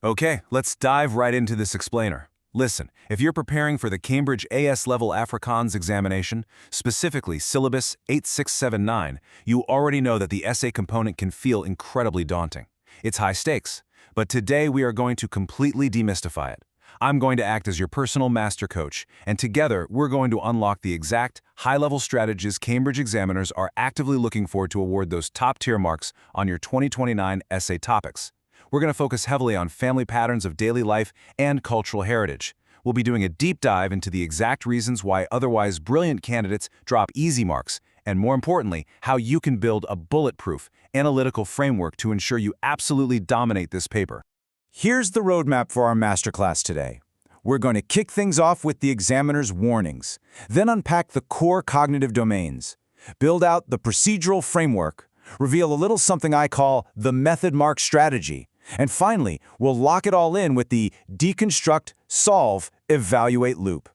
Okay, let's dive right into this explainer. Listen, if you're preparing for the Cambridge AS-level Afrikaans examination, specifically Syllabus 8679, you already know that the essay component can feel incredibly daunting. It's high stakes, but today we are going to completely demystify it. I'm going to act as your personal master coach, and together we're going to unlock the exact, high-level strategies Cambridge examiners are actively looking for to award those top-tier marks on your 2029 essay topics. We're going to focus heavily on family patterns of daily life and cultural heritage. We'll be doing a deep dive into the exact reasons why otherwise brilliant candidates drop easy marks, and more importantly, how you can build a bulletproof, analytical framework to ensure you absolutely dominate this paper. Here's the roadmap for our masterclass today. We're going to kick things off with the examiner's warnings, then unpack the core cognitive domains, build out the procedural framework, reveal a little something I call the method mark strategy, and finally, we'll lock it all in with the deconstruct, solve, evaluate loop.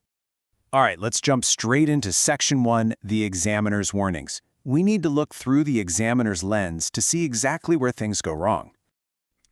All right, let's jump straight into Section 1, the examiner's warnings. We need to look through the examiner's lens to see exactly where things go wrong.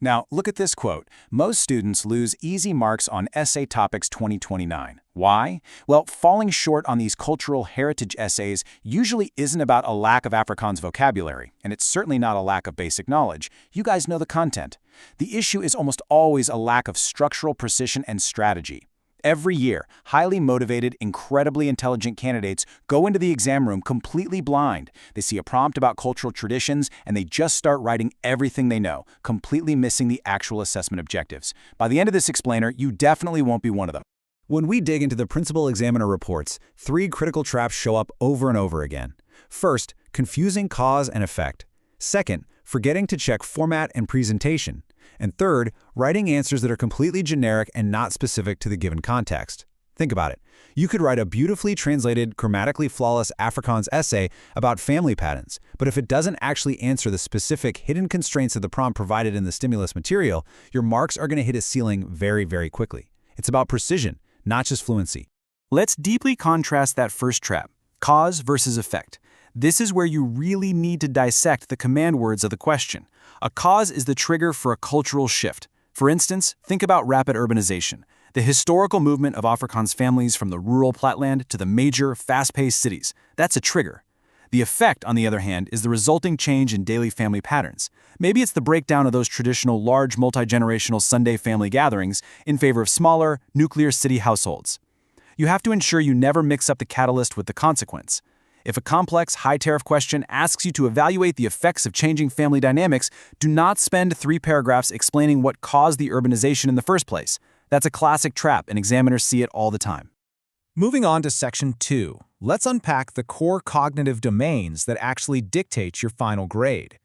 Now, look at this quote. Most students lose easy marks on Essay Topics 2029. Why? Well, falling short on these cultural heritage essays usually isn't about a lack of Afrikaans vocabulary, and it's certainly not a lack of basic knowledge. You guys know the content. The issue is almost always a lack of structural precision and strategy. Every year, highly motivated, incredibly intelligent candidates go into the exam room completely blind. They see a prompt about cultural traditions, and they just start writing everything they know, completely missing the actual assessment objectives. By the end of this explainer, you definitely won't be one of them. When we dig into the principal examiner reports, three critical traps show up over and over again. First, confusing cause and effect. Second, forgetting to check format and presentation. And third, writing answers that are completely generic and not specific to the given context. Think about it. You could write a beautifully translated, grammatically flawless Afrikaans essay about family patterns, but if it doesn't actually answer the specific hidden constraints of the prompt provided in the stimulus material, your marks are going to hit a ceiling very, very quickly. It's about precision, not just fluency. Let's deeply contrast that first trap, cause versus effect. This is where you really need to dissect the command words of the question. A cause is the trigger for a cultural shift. For instance, think about rapid urbanization, the historical movement of Afrikaans families from the rural platteland to the major, fast-paced cities. That's a trigger. The effect, on the other hand, is the resulting change in daily family patterns. Maybe it's the breakdown of those traditional large multi-generational Sunday family gatherings in favor of smaller, nuclear city households. You have to ensure you never mix up the catalyst with the consequence. If a complex, high-tariff question asks you to evaluate the effects of changing family dynamics, do not spend 3 paragraphs explaining what caused the urbanization in the first place. That's a classic trap, and examiners see it all the time. Moving on to Section 2, let's unpack the core cognitive domains that actually dictate your final grade.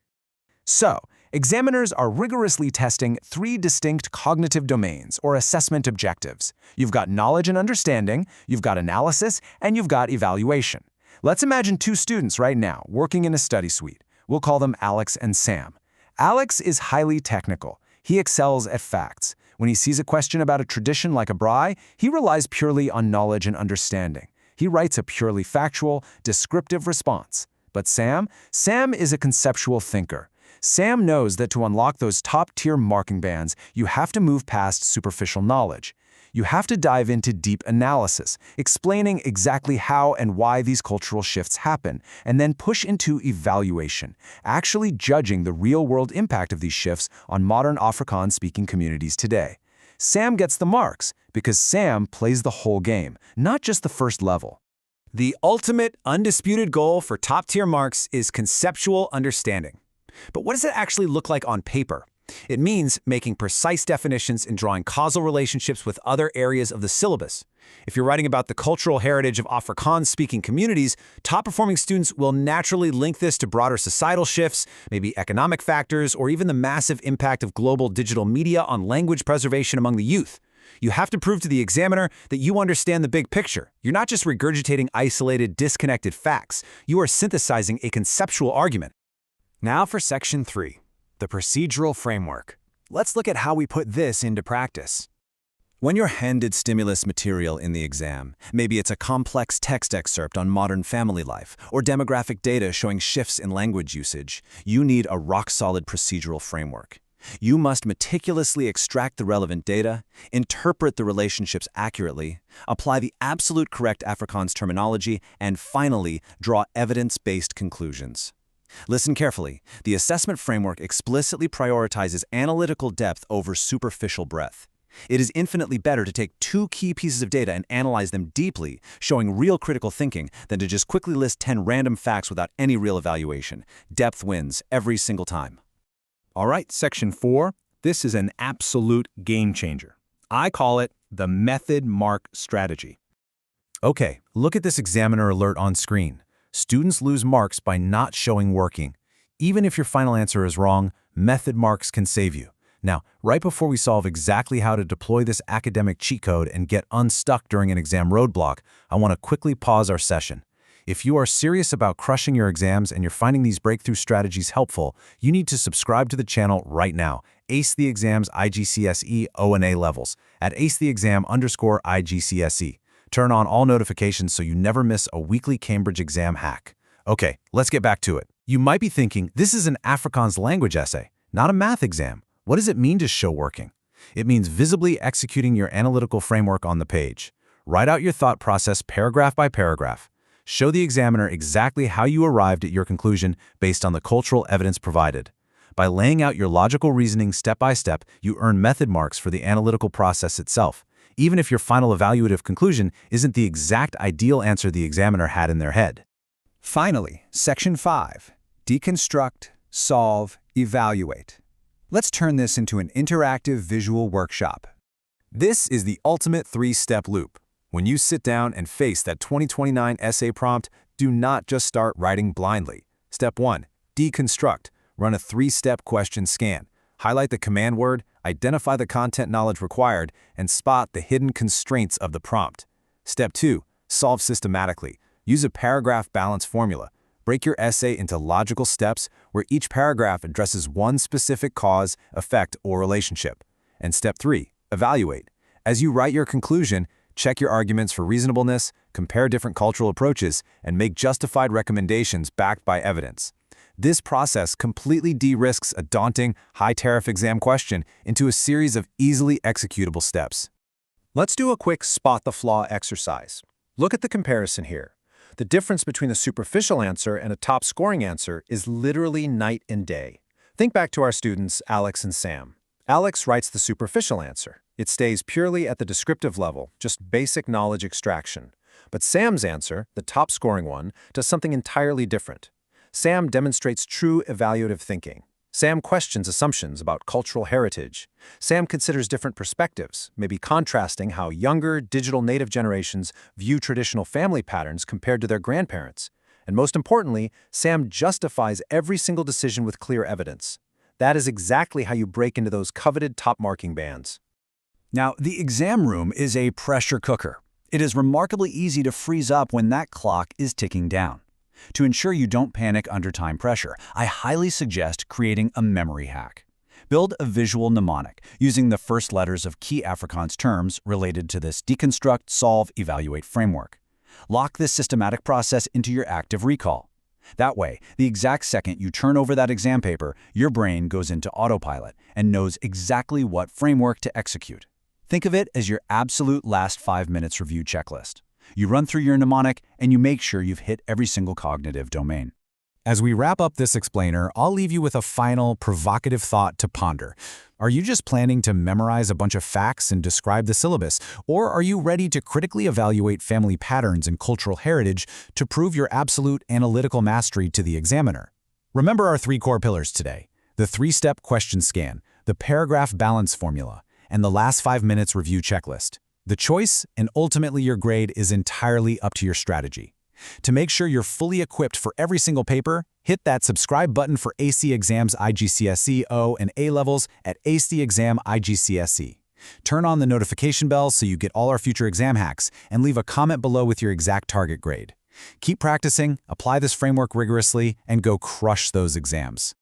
So, examiners are rigorously testing 3 distinct cognitive domains or assessment objectives. You've got knowledge and understanding, you've got analysis, and you've got evaluation. Let's imagine 2 students right now working in a study suite. We'll call them Alex and Sam. Alex is highly technical. He excels at facts. When he sees a question about a tradition like a braai, he relies purely on knowledge and understanding. He writes a purely factual, descriptive response. But Sam is a conceptual thinker. Sam knows that to unlock those top-tier marking bands, you have to move past superficial knowledge. You have to dive into deep analysis, explaining exactly how and why these cultural shifts happen, and then push into evaluation, actually judging the real-world impact of these shifts on modern Afrikaans-speaking communities today. Sam gets the marks because Sam plays the whole game, not just the first level. The ultimate, undisputed goal for top-tier marks is conceptual understanding. But what does it actually look like on paper? It means making precise definitions and drawing causal relationships with other areas of the syllabus. If you're writing about the cultural heritage of Afrikaans-speaking communities, top-performing students will naturally link this to broader societal shifts, maybe economic factors, or even the massive impact of global digital media on language preservation among the youth. You have to prove to the examiner that you understand the big picture. You're not just regurgitating isolated, disconnected facts. You are synthesizing a conceptual argument. Now for Section 3. The procedural framework. Let's look at how we put this into practice. When you're handed stimulus material in the exam, maybe it's a complex text excerpt on modern family life or demographic data showing shifts in language usage, you need a rock-solid procedural framework. You must meticulously extract the relevant data, interpret the relationships accurately, apply the absolute correct Afrikaans terminology, and finally, draw evidence-based conclusions. Listen carefully. The assessment framework explicitly prioritizes analytical depth over superficial breadth. It is infinitely better to take two key pieces of data and analyze them deeply, showing real critical thinking, than to just quickly list 10 random facts without any real evaluation. Depth wins every single time. All right, Section 4. This is an absolute game changer. I call it the method mark strategy. Okay, look at this examiner alert on screen. Students lose marks by not showing working. Even if your final answer is wrong, method marks can save you. Now, right before we solve exactly how to deploy this academic cheat code and get unstuck during an exam roadblock, I want to quickly pause our session. If you are serious about crushing your exams and you're finding these breakthrough strategies helpful, you need to subscribe to the channel right now. Ace the Exams IGCSE O&A levels at acetheexam_IGCSE. Turn on all notifications so you never miss a weekly Cambridge exam hack. Okay, let's get back to it. You might be thinking, this is an Afrikaans language essay, not a math exam. What does it mean to show working? It means visibly executing your analytical framework on the page. Write out your thought process paragraph by paragraph. Show the examiner exactly how you arrived at your conclusion based on the cultural evidence provided. By laying out your logical reasoning step by step, you earn method marks for the analytical process itself, even if your final evaluative conclusion isn't the exact ideal answer the examiner had in their head. Finally, Section 5. Deconstruct, solve, evaluate. Let's turn this into an interactive visual workshop. This is the ultimate three-step loop. When you sit down and face that 2029 essay prompt, do not just start writing blindly. Step 1. Deconstruct. Run a three-step question scan. Highlight the command word, identify the content knowledge required, and spot the hidden constraints of the prompt. Step 2. Solve systematically. Use a paragraph balance formula. Break your essay into logical steps where each paragraph addresses one specific cause, effect, or relationship. And Step 3. Evaluate. As you write your conclusion, check your arguments for reasonableness, compare different cultural approaches, and make justified recommendations backed by evidence. This process completely de-risks a daunting, high-tariff exam question into a series of easily executable steps. Let's do a quick spot the flaw exercise. Look at the comparison here. The difference between a superficial answer and a top-scoring answer is literally night and day. Think back to our students, Alex and Sam. Alex writes the superficial answer. It stays purely at the descriptive level, just basic knowledge extraction. But Sam's answer, the top-scoring one, does something entirely different. Sam demonstrates true evaluative thinking. Sam questions assumptions about cultural heritage. Sam considers different perspectives, maybe contrasting how younger, digital native generations view traditional family patterns compared to their grandparents. And most importantly, Sam justifies every single decision with clear evidence. That is exactly how you break into those coveted top marking bands. Now, the exam room is a pressure cooker. It is remarkably easy to freeze up when that clock is ticking down. To ensure you don't panic under time pressure, I highly suggest creating a memory hack. Build a visual mnemonic using the first letters of key Afrikaans terms related to this deconstruct, solve, evaluate framework. Lock this systematic process into your active recall. That way, the exact second you turn over that exam paper, your brain goes into autopilot and knows exactly what framework to execute. Think of it as your absolute last 5 minutes review checklist. You run through your mnemonic, and you make sure you've hit every single cognitive domain. As we wrap up this explainer, I'll leave you with a final, provocative thought to ponder. Are you just planning to memorize a bunch of facts and describe the syllabus, or are you ready to critically evaluate family patterns and cultural heritage to prove your absolute analytical mastery to the examiner? Remember our 3 core pillars today: the 3-step question scan, the paragraph balance formula, and the last 5 minutes review checklist. The choice, and ultimately your grade, is entirely up to your strategy. To make sure you're fully equipped for every single paper, hit that subscribe button for AC Exams IGCSE O and A levels at AC Exam IGCSE. Turn on the notification bell so you get all our future exam hacks, and leave a comment below with your exact target grade. Keep practicing, apply this framework rigorously, and go crush those exams.